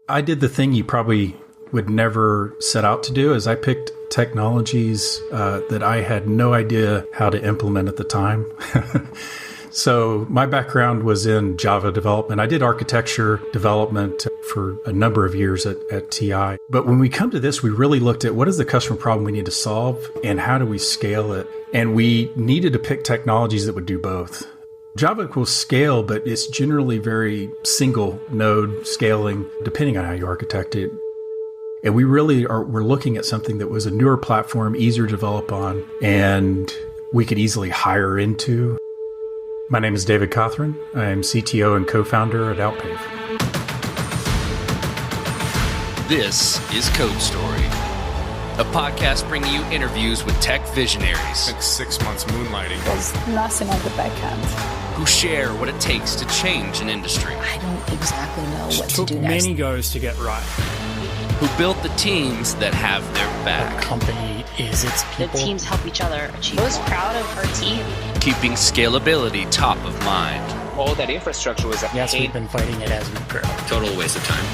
I did the thing you probably would never set out to do, is I picked technologies that I had no idea how to implement at the time. So my background was in Java development. I did architecture development for a number of years at TI. But when we come to this, we really looked at what is the customer problem we need to solve and how do we scale it? And we needed to pick technologies that would do both. Java will scale, but it's generally very single node scaling, depending on how you architect it. And we really we're looking at something that was a newer platform, easier to develop on, and we could easily hire into. My name is David Cauthron. I am CTO and co-founder at Outpave. This is Code Story, a podcast bringing you interviews with tech visionaries. Like 6 months moonlighting. There's nothing I could backhand. Who share what it takes to change an industry. I don't exactly know what to do took next. many goes to get right. Who built the teams that have their back. The company is its people. The teams help each other achieve. I was proud of our team. Keeping scalability top of mind. All that infrastructure was Yes, we've been fighting it as we grow. Total waste of time.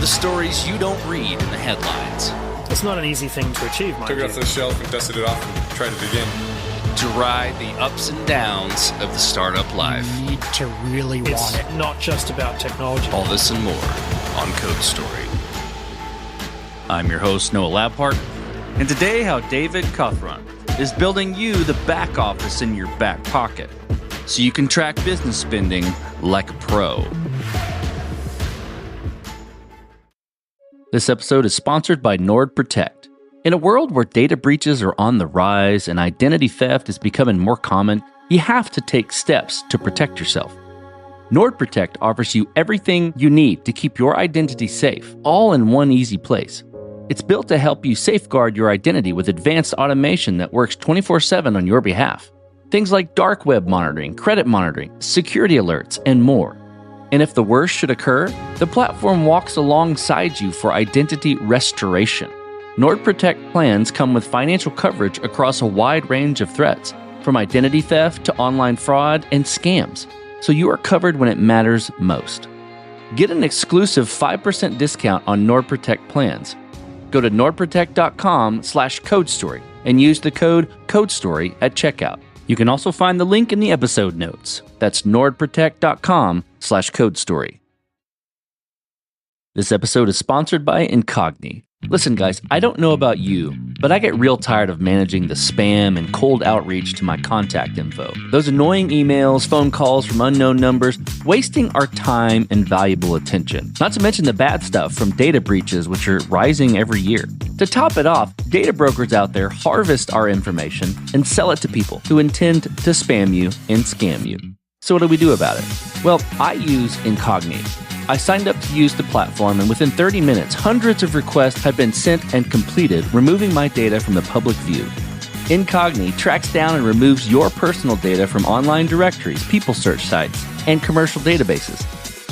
The stories you don't read in the headlines. It's not an easy thing to achieve, mind Took it you. off the shelf and dusted it off and tried it again. To ride the ups and downs of the startup life. You need to really want it. Not just about technology. All this and more on Code Story. I'm your host, Noah Labhart, and today how David Cauthron is building you the back office in your back pocket so you can track business spending like a pro. This episode is sponsored by NordProtect. In a world where data breaches are on the rise and identity theft is becoming more common, you have to take steps to protect yourself. NordProtect offers you everything you need to keep your identity safe, all in one easy place. It's built to help you safeguard your identity with advanced automation that works 24/7 on your behalf. Things like dark web monitoring, credit monitoring, security alerts, and more. And if the worst should occur, the platform walks alongside you for identity restoration. NordProtect plans come with financial coverage across a wide range of threats, from identity theft to online fraud and scams, so you are covered when it matters most. Get an exclusive 5% discount on NordProtect plans. Go to nordprotect.com/codestory and use the code CODESTORY at checkout. You can also find the link in the episode notes. That's nordprotect.com/codestory. This episode is sponsored by Incogni. Listen, guys, I don't know about you, but I get real tired of managing the spam and cold outreach to my contact info. Those annoying emails, phone calls from unknown numbers, wasting our time and valuable attention. Not to mention the bad stuff from data breaches, which are rising every year. To top it off, data brokers out there harvest our information and sell it to people who intend to spam you and scam you. So what do we do about it? Well, I use Incogni. I signed up to use the platform, and within 30 minutes, hundreds of requests have been sent and completed, removing my data from the public view. Incogni tracks down and removes your personal data from online directories, people search sites, and commercial databases.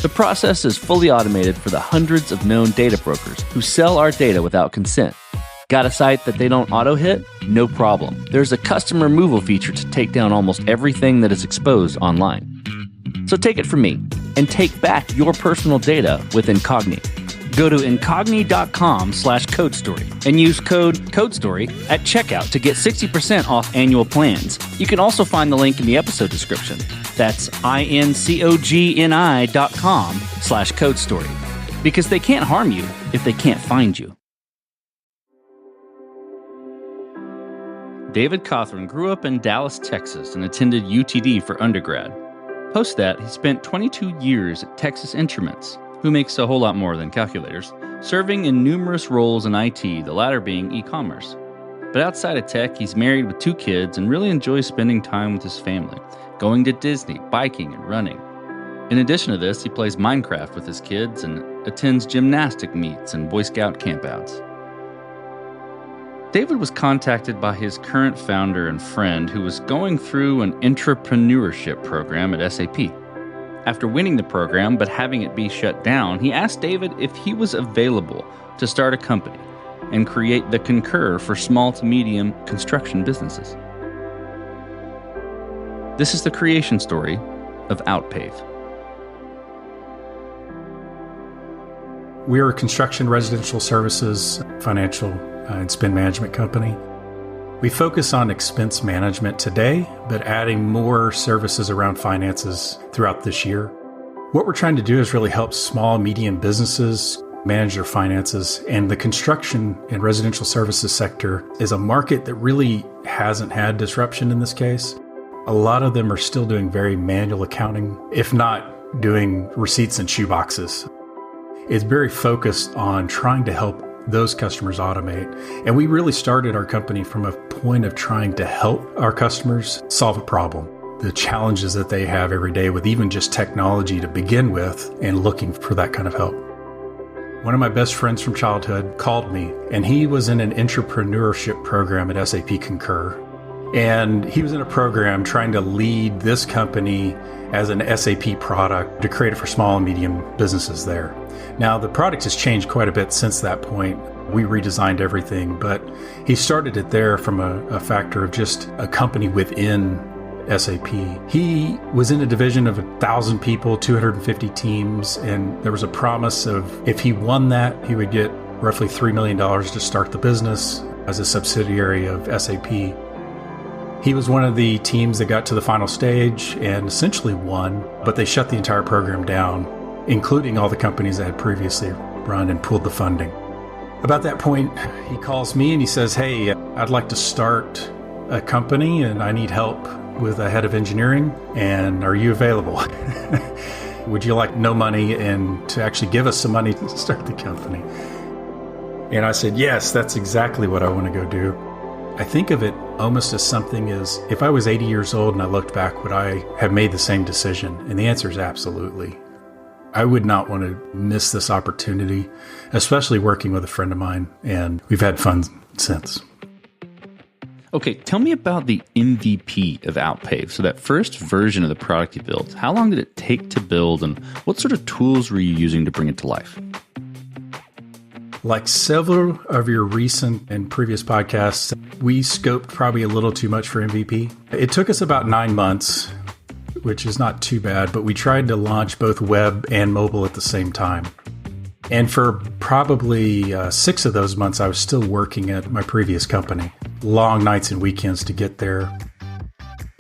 The process is fully automated for the hundreds of known data brokers who sell our data without consent. Got a site that they don't auto-hit? No problem. There's a custom removal feature to take down almost everything that is exposed online. So take it from me and take back your personal data with Incogni. Go to incogni.com/codestory and use code CODESTORY at checkout to get 60% off annual plans. You can also find the link in the episode description. That's incogni.com/codestory, because they can't harm you if they can't find you. David Cauthron grew up in Dallas, Texas, and attended UTD for undergrad. Post that, he spent 22 years at Texas Instruments, who makes a whole lot more than calculators, serving in numerous roles in IT, the latter being e-commerce. But outside of tech, he's married with 2 kids and really enjoys spending time with his family, going to Disney, biking, and running. In addition to this, he plays Minecraft with his kids and attends gymnastic meets and Boy Scout campouts. David was contacted by his current founder and friend who was going through an intra-prenuership program at SAP. After winning the program but having it be shut down, he asked David if he was available to start a company and create the Concur for small to medium construction businesses. This is the creation story of Outpave. We are a construction residential services, financial, and spend management company. We focus on expense management today, but adding more services around finances throughout this year. What we're trying to do is really help small and medium businesses manage their finances. And the construction and residential services sector is a market that really hasn't had disruption in this case. A lot of them are still doing very manual accounting, if not doing receipts and shoeboxes. It's very focused on trying to help those customers automate. And we really started our company from a point of trying to help our customers solve a problem. The challenges that they have every day with even just technology to begin with and looking for that kind of help. One of my best friends from childhood called me, and he was in an intra-prenuership program at SAP Concur. And he was in a program trying to lead this company as an SAP product to create it for small and medium businesses there. Now, the product has changed quite a bit since that point. We redesigned everything, but he started it there from a factor of just a company within SAP. He was in a division of 1,000 people, 250 teams, and there was a promise of if he won that, he would get roughly $3 million to start the business as a subsidiary of SAP. He was one of the teams that got to the final stage and essentially won, but they shut the entire program down, including all the companies that had previously run, and pulled the funding. About that point, he calls me and he says, "Hey, I'd like to start a company and I need help with a head of engineering, and are you available? Would you like no money and to actually give us some money to start the company?" And I said, "Yes, that's exactly what I want to go do." I think of it almost as something as if I was 80 years old and I looked back, would I have made the same decision? And the answer is absolutely. I would not want to miss this opportunity, especially working with a friend of mine, and we've had fun since. Okay, tell me about the MVP of Outpave. So that first version of the product you built, how long did it take to build, and what sort of tools were you using to bring it to life? Like several of your recent and previous podcasts, we scoped probably a little too much for MVP. It took us about 9 months, which is not too bad, but we tried to launch both web and mobile at the same time. And for probably 6 of those months, I was still working at my previous company. Long nights and weekends to get there.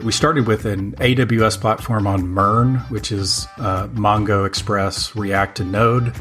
We started with an AWS platform on MERN, which is Mongo, Express, React, and Node.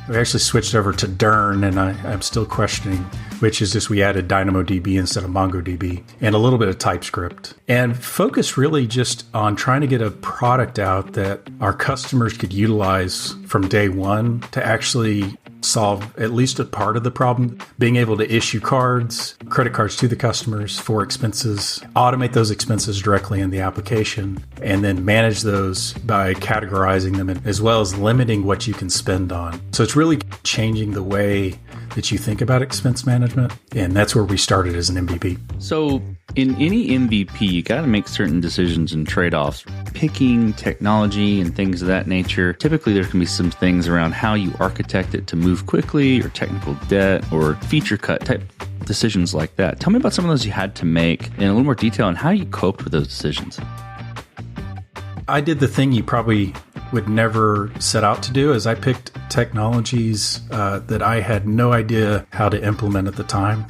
We actually switched over to Dern, and I'm still questioning, which is just we added DynamoDB instead of MongoDB, and a little bit of TypeScript. And focus really just on trying to get a product out that our customers could utilize from day one to actually solve at least a part of the problem, being able to issue cards, credit cards to the customers for expenses, automate those expenses directly in the application, and then manage those by categorizing them, as well as limiting what you can spend on. So it's really changing the way that you think about expense management, and that's where we started as an MVP. So in any MVP, you got to make certain decisions and trade-offs. Picking technology and things of that nature, typically there can be some things around how you architect it to move quickly, or technical debt, or feature cut type decisions like that. Tell me about some of those you had to make in a little more detail and how you coped with those decisions. I did the thing you probably would never set out to do, is I picked technologies that I had no idea how to implement at the time.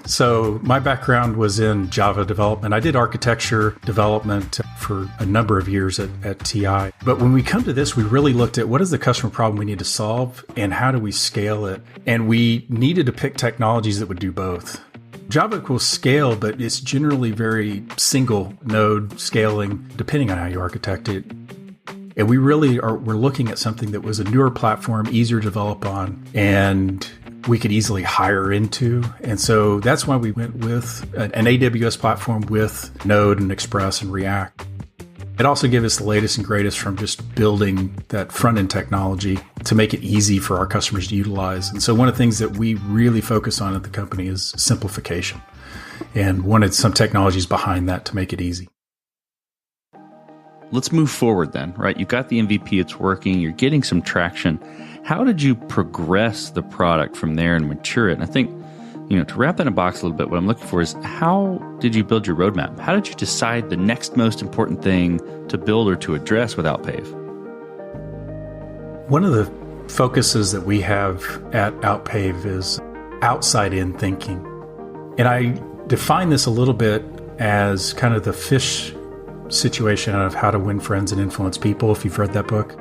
So my background was in Java development. I did architecture development for a number of years at TI. But when we come to this, we really looked at what is the customer problem we need to solve and how do we scale it? And we needed to pick technologies that would do both. Java will scale, but it's generally very single node scaling, depending on how you architect it. And we really we're looking at something that was a newer platform, easier to develop on, and we could easily hire into. And so that's why we went with an AWS platform with Node and Express and React. It also gave us the latest and greatest from just building that front-end technology to make it easy for our customers to utilize. And so one of the things that we really focus on at the company is simplification, and wanted some technologies behind that to make it easy. Let's move forward then, right? You've got the MVP, it's working, you're getting some traction. How did you progress the product from there and mature it? And I think, to wrap that in a box a little bit, what I'm looking for is how did you build your roadmap? How did you decide the next most important thing to build or to address with Outpave? One of the focuses that we have at Outpave is outside-in thinking. And I define this a little bit as kind of the fish situation of How to Win Friends and Influence People, if you've read that book.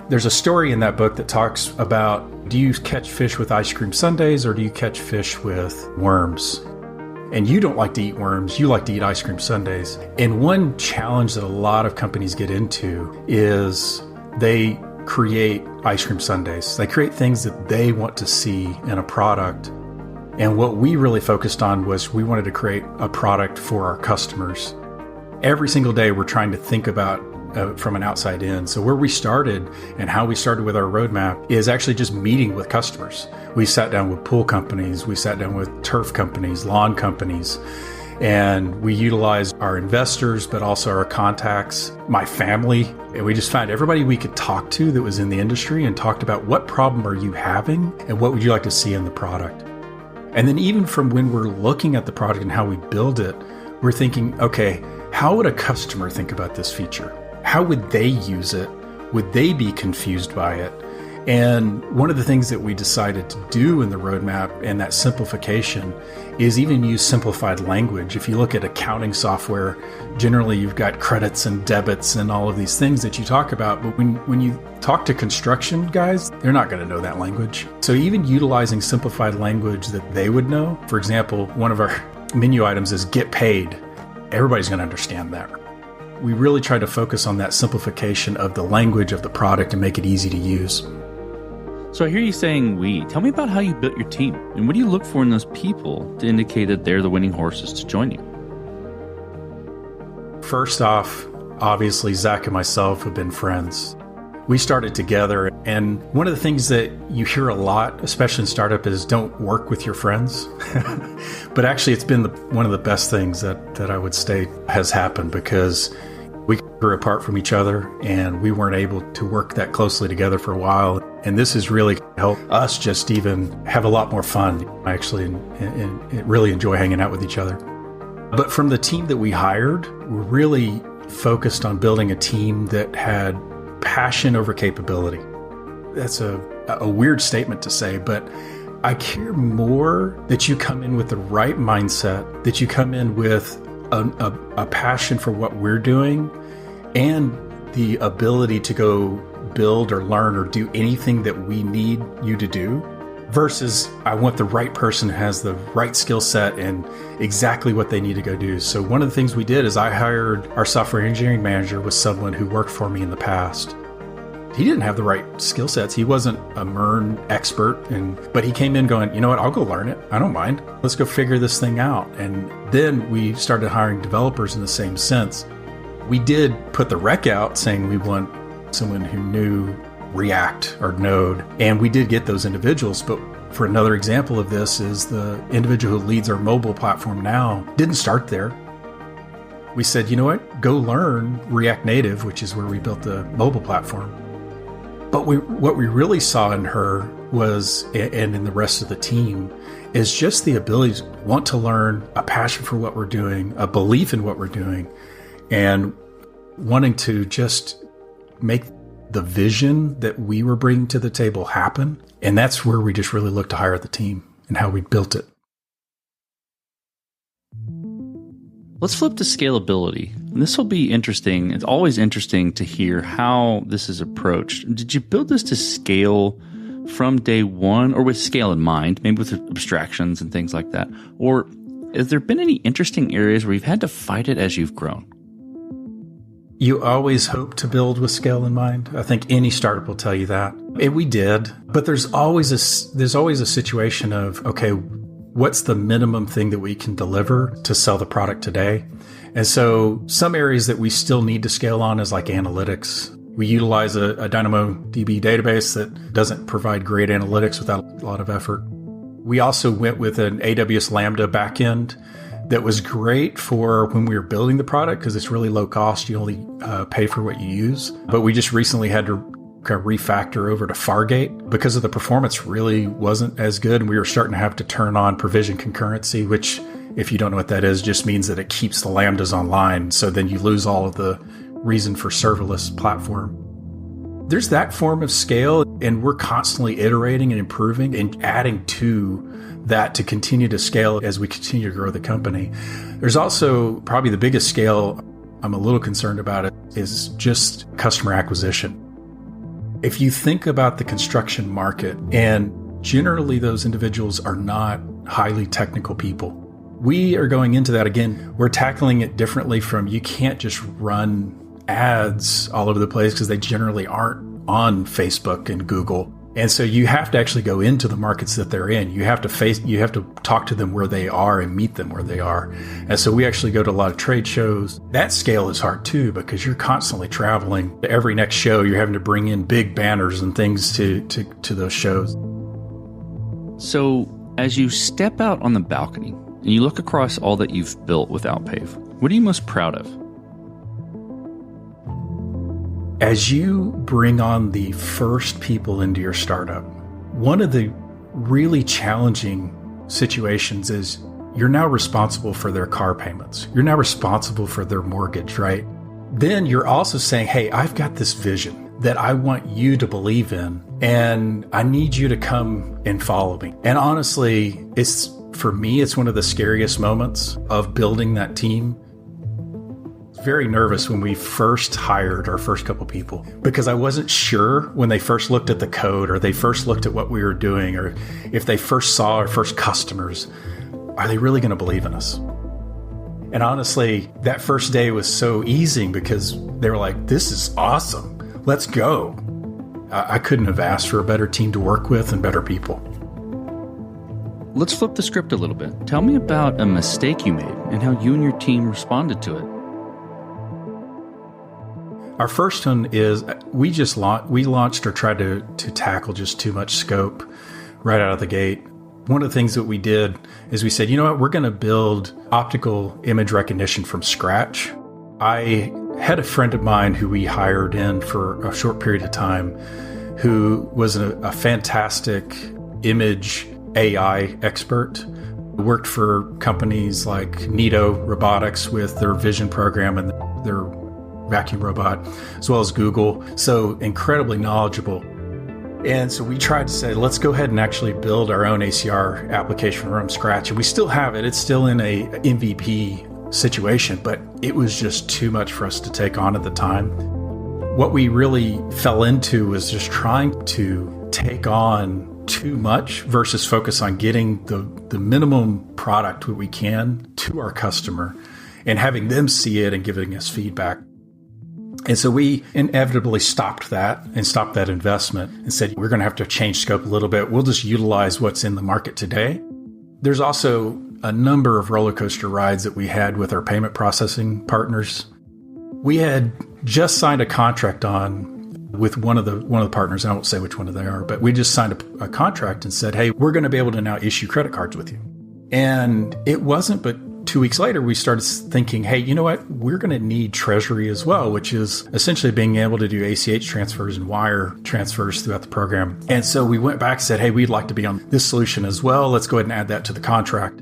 There's a story in that book that talks about, do you catch fish with ice cream sundaes or do you catch fish with worms? And you don't like to eat worms, you like to eat ice cream sundaes. And one challenge that a lot of companies get into is they create ice cream sundaes. They create things that they want to see in a product. And what we really focused on was we wanted to create a product for our customers. Every single day we're trying to think about from an outside in. So where we started and how we started with our roadmap is actually just meeting with customers. We sat down with pool companies, we sat down with turf companies, lawn companies, and we utilized our investors, but also our contacts, my family. And we just found everybody we could talk to that was in the industry and talked about what problem are you having and what would you like to see in the product. And then even from when we're looking at the product and how we build it, we're thinking, okay, how would a customer think about this feature? How would they use it? Would they be confused by it? And one of the things that we decided to do in the roadmap and that simplification is even use simplified language. If you look at accounting software, generally you've got credits and debits and all of these things that you talk about. But when you talk to construction guys, they're not going to know that language. So even utilizing simplified language that they would know, for example, one of our menu items is get paid. Everybody's going to understand that. We really try to focus on that simplification of the language of the product and make it easy to use. So I hear you saying we. Tell me about how you built your team. And what do you look for in those people to indicate that they're the winning horses to join you? First off, obviously, Zach and myself have been friends. We started together, and one of the things that you hear a lot, especially in startup, is don't work with your friends. But actually, it's been one of the best things that I would state has happened, because we grew apart from each other and we weren't able to work that closely together for a while. And this has really helped us just even have a lot more fun, actually, and really enjoy hanging out with each other. But from the team that we hired, we really focused on building a team that had passion over capability. That's a weird statement to say, but I care more that you come in with the right mindset, that you come in with a passion for what we're doing and the ability to go build or learn or do anything that we need you to do, versus I want the right person who has the right skill set and exactly what they need to go do. So one of the things we did is I hired our software engineering manager with someone who worked for me in the past. He didn't have the right skill sets. He wasn't a MERN expert, but he came in going, you know what, I'll go learn it. I don't mind. Let's go figure this thing out. And then we started hiring developers in the same sense. We did put the rec out saying we want someone who knew React or Node, and we did get those individuals. But for another example of this is the individual who leads our mobile platform now didn't start there. We said, you know what, go learn React Native, which is where we built the mobile platform. But what we really saw in her was, and in the rest of the team, is just the ability to want to learn, a passion for what we're doing, a belief in what we're doing, and wanting to just make the vision that we were bringing to the table happen. And that's where we just really looked to hire the team and how we built it. Let's flip to scalability. And this will be interesting. It's always interesting to hear how this is approached. Did you build this to scale from day one, or with scale in mind, maybe with abstractions and things like that? Or has there been any interesting areas where you've had to fight it as you've grown? You always hope to build with scale in mind. I think any startup will tell you that. And we did. But there's always a situation of, okay, what's the minimum thing that we can deliver to sell the product today? And so some areas that we still need to scale on is like analytics. We utilize a DynamoDB database that doesn't provide great analytics without a lot of effort. We also went with an AWS Lambda backend that was great for when we were building the product because it's really low cost. You only pay for what you use. But we just recently had to kind of refactor over to Fargate because of the performance really wasn't as good. And we were starting to have to turn on provision concurrency, which, if you don't know what that is, just means that it keeps the Lambdas online. So then you lose all of the reason for serverless platform. There's that form of scale, and we're constantly iterating and improving and adding to that to continue to scale as we continue to grow the company. There's also probably the biggest scale I'm a little concerned about it is just customer acquisition. If you think about the construction market, and generally those individuals are not highly technical people. We are going into that again. We're tackling it differently from you can't just run ads all over the place because they generally aren't on Facebook and Google. And so you have to actually go into the markets that they're in. You have to talk to them where they are and meet them where they are. And so we actually go to a lot of trade shows. That scale is hard too, because you're constantly traveling. Every next show, you're having to bring in big banners and things to those shows. So as you step out on the balcony and you look across all that you've built with Outpave, what are you most proud of? As you bring on the first people into your startup, one of the really challenging situations is you're now responsible for their car payments. You're now responsible for their mortgage, right? Then you're also saying, hey, I've got this vision that I want you to believe in, and I need you to come and follow me. And honestly, for me, it's one of the scariest moments of building that team. Very nervous when we first hired our first couple people because I wasn't sure when they first looked at the code or they first looked at what we were doing or if they first saw our first customers, are they really going to believe in us? And honestly, that first day was so easy because they were like, this is awesome. Let's go. I couldn't have asked for a better team to work with and better people. Let's flip the script a little bit. Tell me about a mistake you made and how you and your team responded to it. Our first one is we launched or tried to tackle just too much scope right out of the gate. One of the things that we did is we said, you know what, we're going to build optical image recognition from scratch. I had a friend of mine who we hired in for a short period of time who was a fantastic image AI expert. Worked for companies like Nito Robotics with their vision program and their vacuum robot, as well as Google. So incredibly knowledgeable. And so we tried to say, let's go ahead and actually build our own ACR application from scratch. And we still have it. It's still in a MVP situation, but it was just too much for us to take on at the time. What we really fell into was just trying to take on too much versus focus on getting the minimum product that we can to our customer and having them see it and giving us feedback. And so we inevitably stopped that investment and said, we're going to have to change scope a little bit. We'll just utilize what's in the market today. There's also a number of roller coaster rides that we had with our payment processing partners. We had just signed a contract with one of the partners. I won't say which one they are, but we just signed a contract and said, hey, we're going to be able to now issue credit cards with you. And it wasn't but 2 weeks later, we started thinking, hey, you know what? We're going to need treasury as well, which is essentially being able to do ACH transfers and wire transfers throughout the program. And so we went back and said, hey, we'd like to be on this solution as well. Let's go ahead and add that to the contract.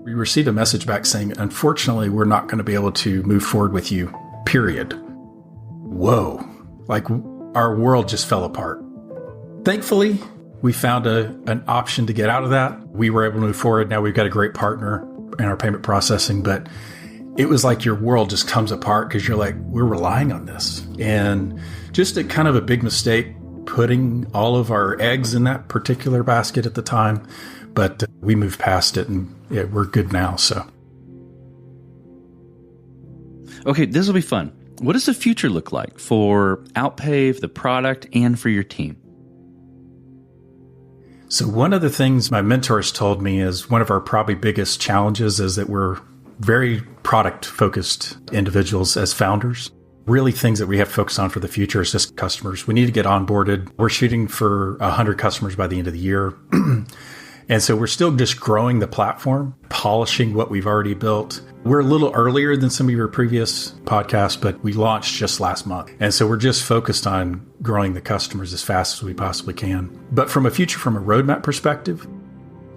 We received a message back saying, unfortunately, we're not going to be able to move forward with you, period. Whoa. Like our world just fell apart. Thankfully, we found an option to get out of that. We were able to move forward. Now we've got a great partner in our payment processing, but it was like your world just comes apart because you're like, we're relying on this. And just a kind of a big mistake putting all of our eggs in that particular basket at the time. But we moved past it and we're good now. So. Okay, this will be fun. What does the future look like for Outpave, the product, and for your team? So one of the things my mentors told me is one of our probably biggest challenges is that we're very product-focused individuals as founders. Really things that we have focused on for the future is just customers. We need to get onboarded. We're shooting for 100 customers by the end of the year. And so we're still just growing the platform, polishing what we've already built. We're a little earlier than some of your previous podcasts, but we launched just last month. And so we're just focused on growing the customers as fast as we possibly can. But from a roadmap perspective,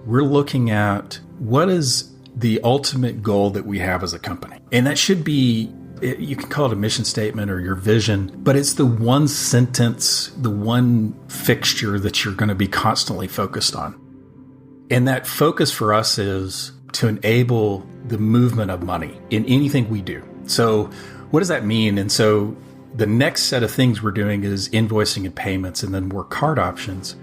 we're looking at what is the ultimate goal that we have as a company. And that should be You can call it a mission statement or your vision, but it's the one sentence, the one fixture that you're going to be constantly focused on. And that focus for us is to enable the movement of money in anything we do. So what does that mean? And so the next set of things we're doing is invoicing and payments and then more card options.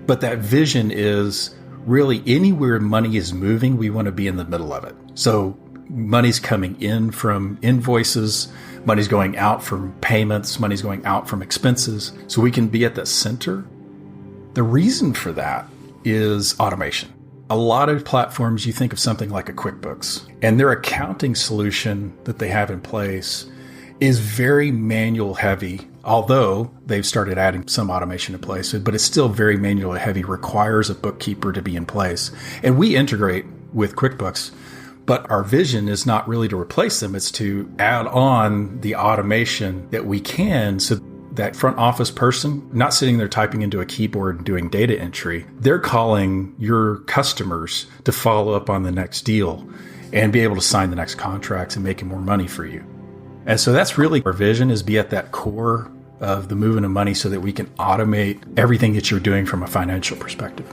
But that vision is really anywhere money is moving, we want to be in the middle of it. So money's coming in from invoices, money's going out from payments, money's going out from expenses. So we can be at the center. The reason for that is automation. A lot of platforms, you think of something like a QuickBooks, and their accounting solution that they have in place is very manual heavy, although they've started adding some automation in place, but it's still very manual heavy, requires a bookkeeper to be in place. And we integrate with QuickBooks, but our vision is not really to replace them. It's to add on the automation that we can so that front office person, not sitting there typing into a keyboard and doing data entry, they're calling your customers to follow up on the next deal and be able to sign the next contracts and making more money for you. And so that's really our vision, is be at that core of the movement of money so that we can automate everything that you're doing from a financial perspective.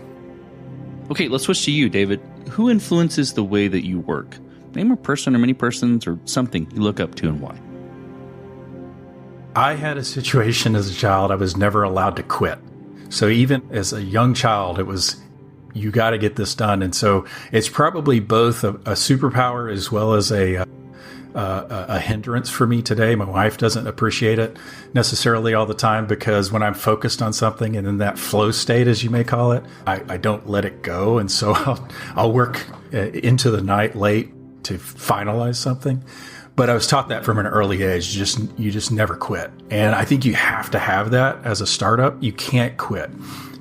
Okay, let's switch to you, David. Who influences the way that you work? Name a person or many persons or something you look up to and why. I had a situation as a child, I was never allowed to quit. So even as a young child, it was, you got to get this done. And so it's probably both a superpower as well as a hindrance for me today. My wife doesn't appreciate it necessarily all the time, because when I'm focused on something and in that flow state, as you may call it, I don't let it go. And so I'll work into the night late to finalize something. But I was taught that from an early age. You just never quit. And I think you have to have that as a startup. You can't quit,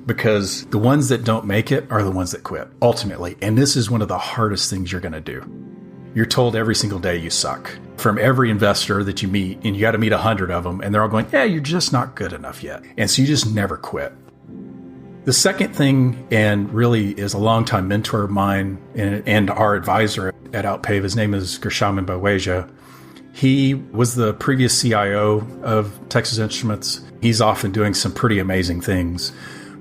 because the ones that don't make it are the ones that quit ultimately. And this is one of the hardest things you're going to do. You're told every single day you suck from every investor that you meet, and you got to meet 100 of them, and they're all going, yeah, you're just not good enough yet. And so you just never quit. The second thing, and really is a longtime mentor of mine and our advisor at Outpave, his name is Gershon Baweja. He was the previous CIO of Texas Instruments. He's often doing some pretty amazing things,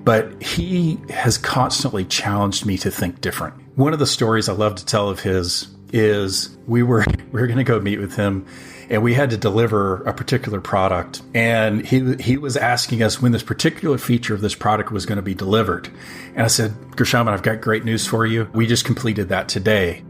but he has constantly challenged me to think different. One of the stories I love to tell of his is we were going to go meet with him, and we had to deliver a particular product. And he was asking us when this particular feature of this product was going to be delivered. And I said, Gershon, I've got great news for you. We just completed that today.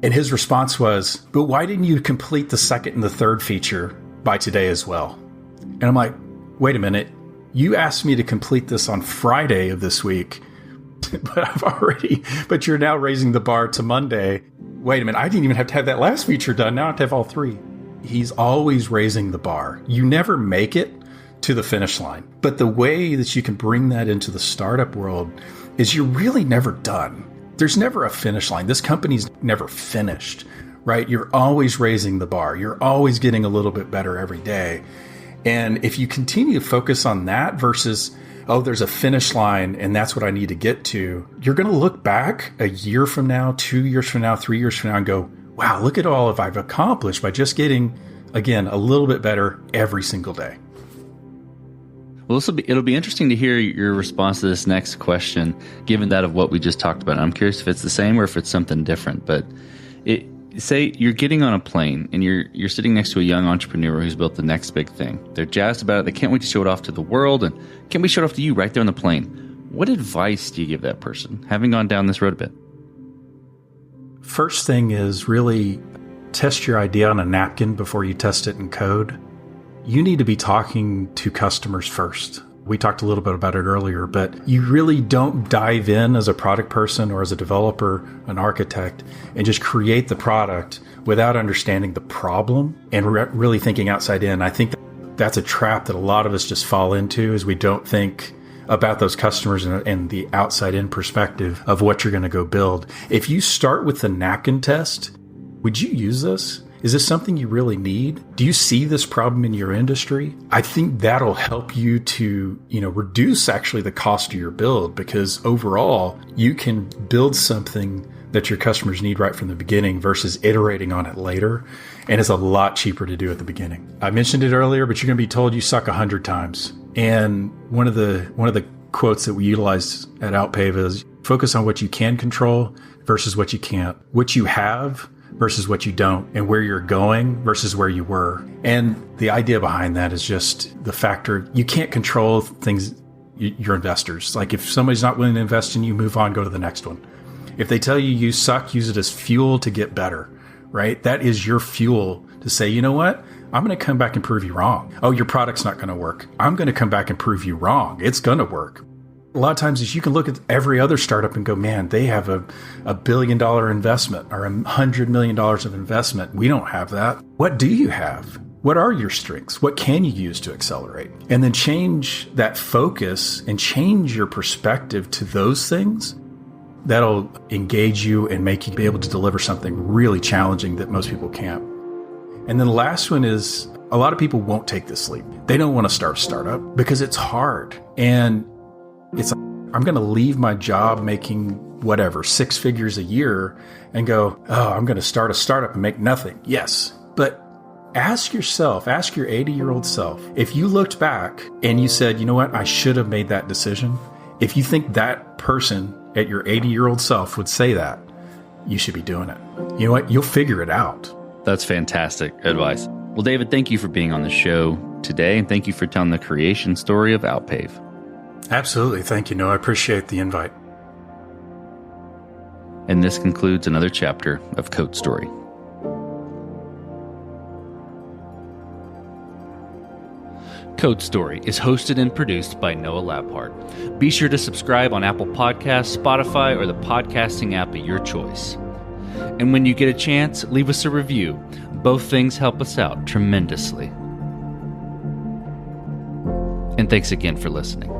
And his response was, but why didn't you complete the second and the third feature by today as well? And I'm like, wait a minute. You asked me to complete this on Friday of this week, but you're now raising the bar to Monday. Wait a minute. I didn't even have to have that last feature done. Now I have to have all three. He's always raising the bar. You never make it to the finish line. But the way that you can bring that into the startup world is you're really never done. There's never a finish line. This company's never finished, right? You're always raising the bar. You're always getting a little bit better every day. And if you continue to focus on that versus, oh, there's a finish line and that's what I need to get to, you're going to look back a year from now, 2 years from now, 3 years from now and go, wow, look at all I've accomplished by just getting, again, a little bit better every single day. Well, it'll be interesting to hear your response to this next question, given that of what we just talked about. I'm curious if it's the same or if it's something different. But say you're getting on a plane and you're sitting next to a young entrepreneur who's built the next big thing. They're jazzed about it. They can't wait to show it off to the world, and can't wait to show it off to you right there on the plane. What advice do you give that person, having gone down this road a bit? First thing is really test your idea on a napkin before you test it in code. You need to be talking to customers first. We talked a little bit about it earlier, but you really don't dive in as a product person or as a developer, an architect, and just create the product without understanding the problem and really thinking outside in. I think that's a trap that a lot of us just fall into, is we don't think about those customers and the outside in perspective of what you're going to go build. If you start with the napkin test, would you use this? Is this something you really need? Do you see this problem in your industry? I think that'll help you to, reduce actually the cost of your build, because overall you can build something that your customers need right from the beginning versus iterating on it later. And it's a lot cheaper to do at the beginning. I mentioned it earlier, but you're going to be told you suck 100 times. And one of the quotes that we utilize at Outpave is focus on what you can control versus what you can't, what you have versus what you don't, and where you're going versus where you were. And the idea behind that is just the factor you can't control things, your investors. Like if somebody's not willing to invest in you, move on, go to the next one. If they tell you you suck, use it as fuel to get better, right? That is your fuel to say, you know what? I'm going to come back and prove you wrong. Oh, your product's not going to work. I'm going to come back and prove you wrong. It's going to work. A lot of times is you can look at every other startup and go, man, they have a $1 billion investment or $100 million of investment. We don't have that. What do you have? What are your strengths? What can you use to accelerate? And then change that focus and change your perspective to those things. That'll engage you and make you be able to deliver something really challenging that most people can't. And then the last one is a lot of people won't take this leap. They don't want to start a startup because it's hard. And it's like, I'm going to leave my job making whatever, 6 figures a year and go, oh, I'm going to start a startup and make nothing. Yes. But ask yourself, ask your 80-year-old self, if you looked back and you said, you know what, I should have made that decision. If you think that person at your 80-year-old self would say that, you should be doing it. You know what? You'll figure it out. That's fantastic advice. Well, David, thank you for being on the show today, and thank you for telling the creation story of Outpave. Absolutely. Thank you, Noah. I appreciate the invite. And this concludes another chapter of Code Story. Code Story is hosted and produced by Noah Labhart. Be sure to subscribe on Apple Podcasts, Spotify, or the podcasting app of your choice. And when you get a chance, leave us a review. Both things help us out tremendously. And thanks again for listening.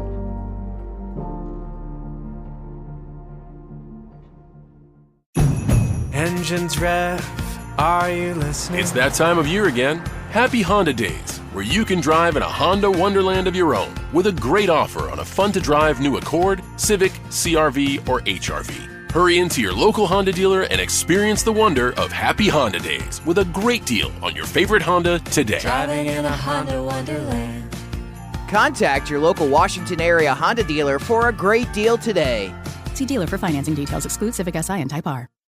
Engines rev, are you listening? It's that time of year again. Happy Honda Days, where you can drive in a Honda wonderland of your own with a great offer on a fun-to-drive new Accord, Civic, CR-V, or HR-V. Hurry into your local Honda dealer and experience the wonder of Happy Honda Days with a great deal on your favorite Honda today. Driving in a Honda wonderland. Contact your local Washington area Honda dealer for a great deal today. See dealer for financing details. Exclude Civic Si and Type R.